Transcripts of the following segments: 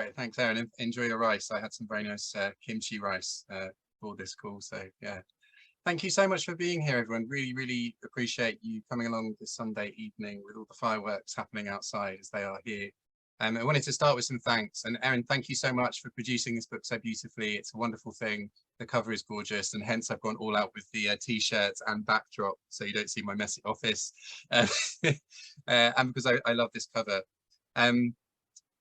Great, thanks, Erin. Enjoy your rice. I had some very nice kimchi rice for this call. So yeah, thank you so much for being here, everyone. Really, really appreciate you coming along this Sunday evening with all the fireworks happening outside as they are here. I wanted to start with some thanks. And Erin, thank you so much for producing this book so beautifully. It's a wonderful thing. The cover is gorgeous, and hence I've gone all out with the t-shirts and backdrop, so you don't see my messy office. And because I love this cover.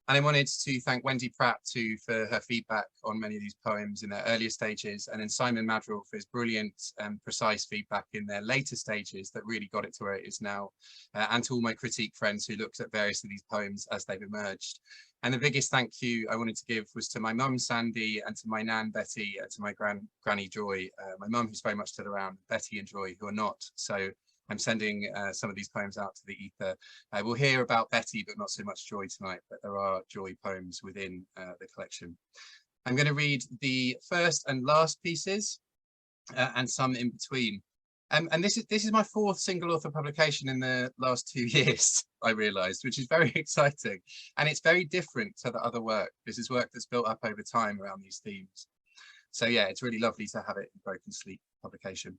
And I wanted to thank Wendy Pratt too for her feedback on many of these poems in their earlier stages, and then Simon Madrill for his brilliant and precise feedback in their later stages that really got it to where it is now, and to all my critique friends who looked at various of these poems as they've emerged. And the biggest thank you I wanted to give was to my mum Sandy, and to my nan Betty, and to my granny Joy. My mum, who's very much still around, Betty and Joy, who are not. So I'm sending some of these poems out to the ether. We'll hear about Betty, but not so much Joy tonight, but there are Joy poems within the collection. I'm going to read the first and last pieces and some in between. And this is my fourth single author publication in the last 2 years, I realized, which is very exciting. And it's very different to the other work. This is work that's built up over time around these themes. So yeah, it's really lovely to have it in Broken Sleep publication.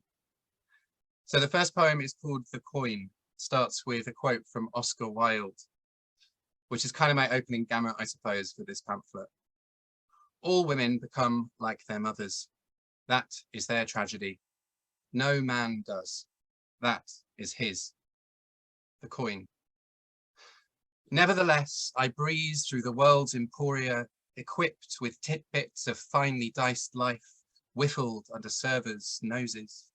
So the first poem is called The Coin. Starts with a quote from Oscar Wilde, which is kind of my opening gamut, I suppose, for this pamphlet. All women become like their mothers. That is their tragedy. No man does. That is his. The Coin. Nevertheless, I breeze through the world's emporia, equipped with tidbits of finely diced life, whiffled under servers' noses.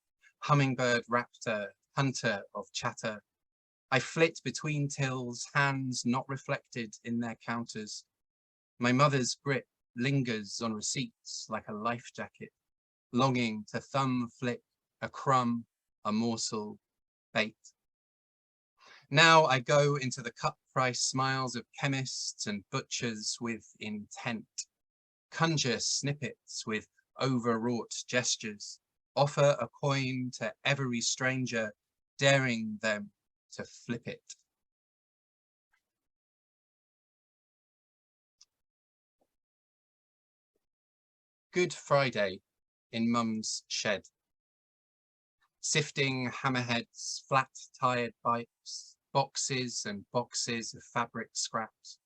Hummingbird raptor, hunter of chatter. I flit between tills, hands not reflected in their counters. My mother's grip lingers on receipts like a life jacket, longing to thumb flick a crumb, a morsel, bait. Now I go into the cut price smiles of chemists and butchers with intent, conjure snippets with overwrought gestures, offer a coin to every stranger, daring them to flip it. Good Friday in Mum's shed. Sifting hammerheads, flat-tired pipes, boxes and boxes of fabric scraps.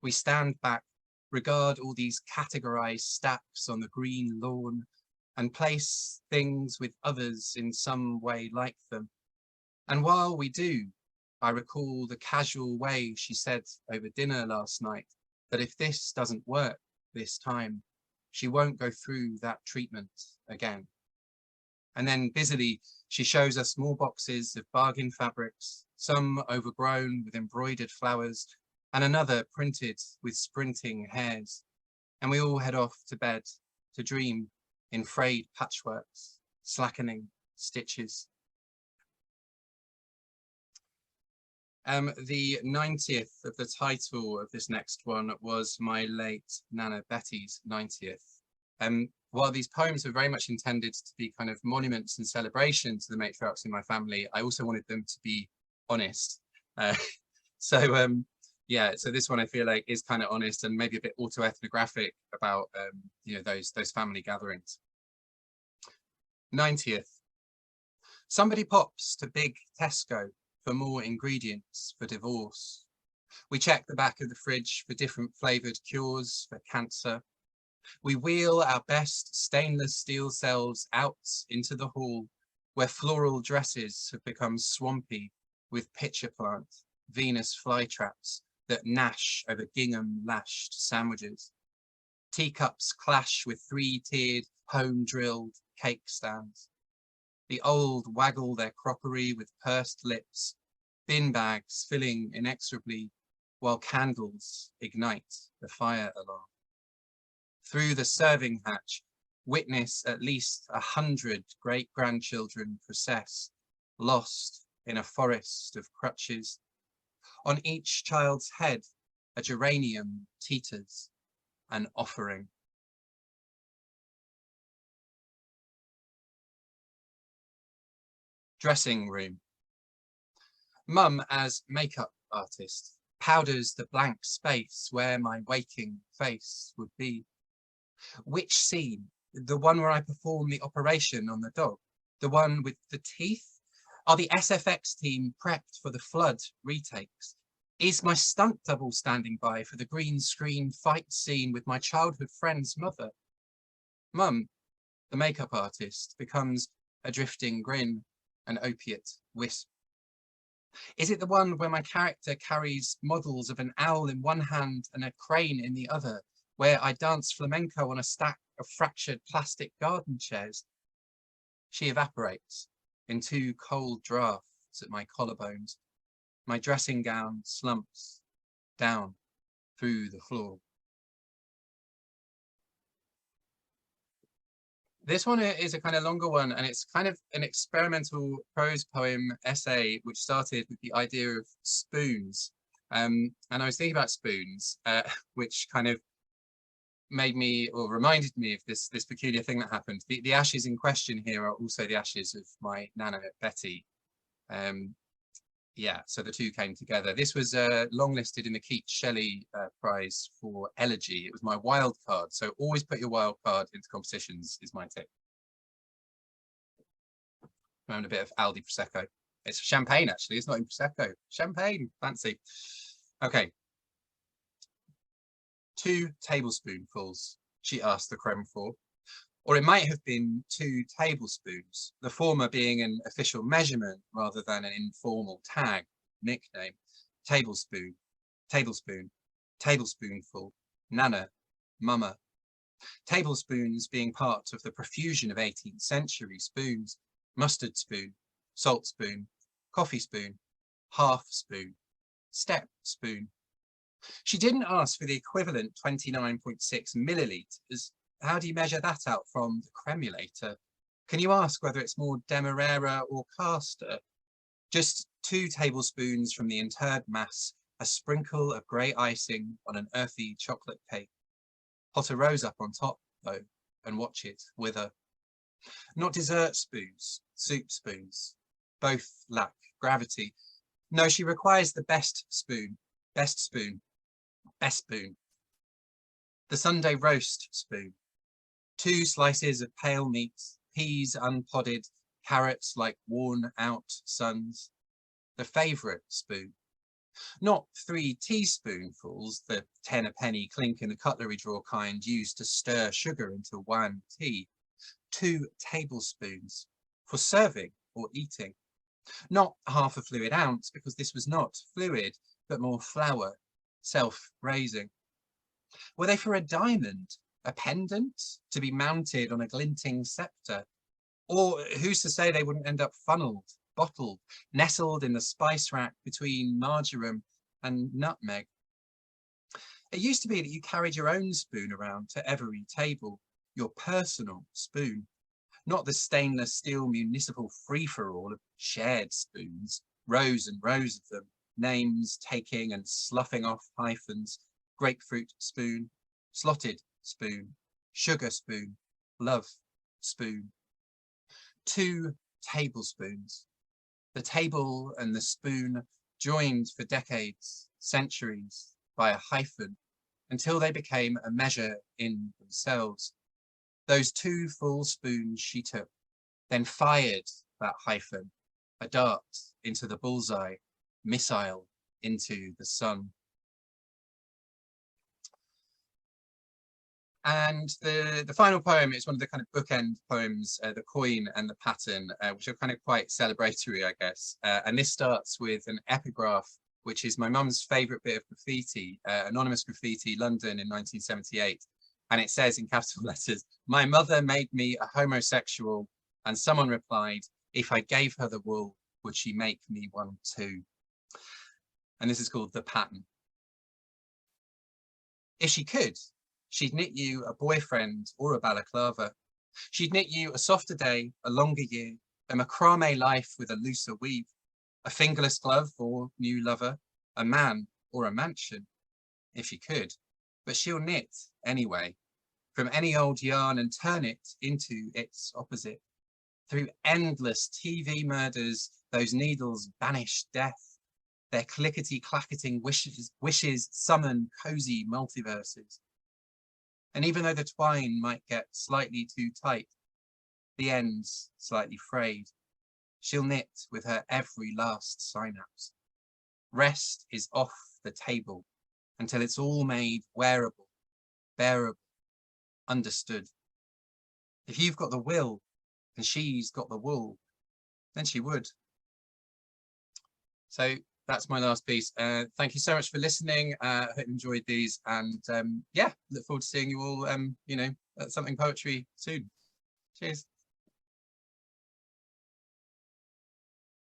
We stand back, regard all these categorized stacks on the green lawn, and place things with others in some way like them. And while we do, I recall the casual way she said over dinner last night that if this doesn't work this time, she won't go through that treatment again. And then busily, she shows us more boxes of bargain fabrics, some overgrown with embroidered flowers, and another printed with sprinting hairs. And we all head off to bed to dream in frayed patchworks, slackening stitches. The 90th of the title of this next one was my late Nana Betty's 90th. While these poems were very much intended to be kind of monuments and celebrations to the matriarchs in my family, I also wanted them to be honest. Yeah, so this one I feel like is kind of honest and maybe a bit autoethnographic about those family gatherings. 90th. Somebody pops to big Tesco for more ingredients for divorce. We check the back of the fridge for different flavoured cures for cancer. We wheel our best stainless steel selves out into the hall where floral dresses have become swampy with pitcher plant, Venus flytraps that gnash over gingham-lashed sandwiches. Teacups clash with three-tiered, home-drilled cake stands. The old waggle their crockery with pursed lips, bin bags filling inexorably, while candles ignite the fire alarm. Through the serving hatch, witness at least 100 great-grandchildren process, lost in a forest of crutches. On each child's head, a geranium teeters, an offering. Dressing room. Mum as makeup artist, powders the blank space where my waking face would be. Which scene? The one where I perform the operation on the dog? The one with the teeth? Are the SFX team prepped for the flood retakes? Is my stunt double standing by for the green screen fight scene with my childhood friend's mother? Mum, the makeup artist, becomes a drifting grin, an opiate wisp. Is it the one where my character carries models of an owl in one hand and a crane in the other, where I dance flamenco on a stack of fractured plastic garden chairs? She evaporates in 2 cold drafts at my collarbones. My dressing gown slumps down through the floor. This one is a kind of longer one, and it's kind of an experimental prose poem essay which started with the idea of spoons. And I was thinking about spoons, which kind of made me, or reminded me of this peculiar thing that happened. The ashes in question here are also the ashes of my nana Betty. Yeah, so the two came together. This was longlisted in the Keats Shelley Prize for Elegy. It was my wild card, so always put your wild card into competitions is my tip. Found a bit of Aldi Prosecco. It's champagne, actually. It's not in Prosecco. Champagne, fancy. Okay. 2 tablespoonfuls, she asked the creme for. Or it might have been 2 tablespoons, the former being an official measurement rather than an informal tag, nickname. Tablespoon, tablespoon, tablespoonful, nana, mama. Tablespoons being part of the profusion of 18th century spoons, mustard spoon, salt spoon, coffee spoon, half spoon, step spoon. She didn't ask for the equivalent 29.6 millilitres. How do you measure that out from the cremulator? Can you ask whether it's more demerara or castor? Just 2 tablespoons from the interred mass, a sprinkle of grey icing on an earthy chocolate cake. Pot a rose up on top, though, and watch it wither. Not dessert spoons, soup spoons. Both lack gravity. No, she requires the best spoon, best spoon, best spoon. The Sunday roast spoon. 2 slices of pale meat, peas unpodded, carrots like worn out suns. The favourite spoon. Not 3 teaspoonfuls, the 10 a penny clink in the cutlery drawer kind used to stir sugar into wan tea. 2 tablespoons for serving or eating. Not half a fluid ounce, because this was not fluid, but more flour, self-raising. Were they for a diamond, a pendant, to be mounted on a glinting sceptre? Or who's to say they wouldn't end up funneled, bottled, nestled in the spice rack between marjoram and nutmeg? It used to be that you carried your own spoon around to every table, your personal spoon, not the stainless steel municipal free-for-all of shared spoons, rows and rows of them, names taking and sloughing off hyphens, grapefruit spoon, slotted spoon, sugar spoon, love spoon. 2 tablespoons. The table and the spoon joined for decades, centuries, by a hyphen, until they became a measure in themselves. Those 2 full spoons she took, then fired that hyphen, a dart into the bullseye, missile into the sun. And the final poem is one of the kind of bookend poems, The Coin and the Pattern, which are kind of quite celebratory, I guess. And this starts with an epigraph, which is my mum's favourite bit of graffiti, anonymous graffiti, London in 1978. And it says in capital letters, "My mother made me a homosexual," and someone replied, "If I gave her the wool, would she make me one too?" And this is called The Pattern. If she could, she'd knit you a boyfriend or a balaclava. She'd knit you a softer day, a longer year, a macrame life with a looser weave, a fingerless glove or new lover, a man or a mansion, if she could. But she'll knit anyway, from any old yarn, and turn it into its opposite. Through endless TV murders, those needles banish death. Their clickety-clacketing wishes summon cozy multiverses. And even though the twine might get slightly too tight, the ends slightly frayed, she'll knit with her every last synapse. Rest is off the table until it's all made wearable, bearable, understood. If you've got the will and she's got the wool, then she would. So that's my last piece. Thank you so much for listening. I hope you enjoyed these, and yeah, look forward to seeing you all, you know, at Something Poetry soon. Cheers.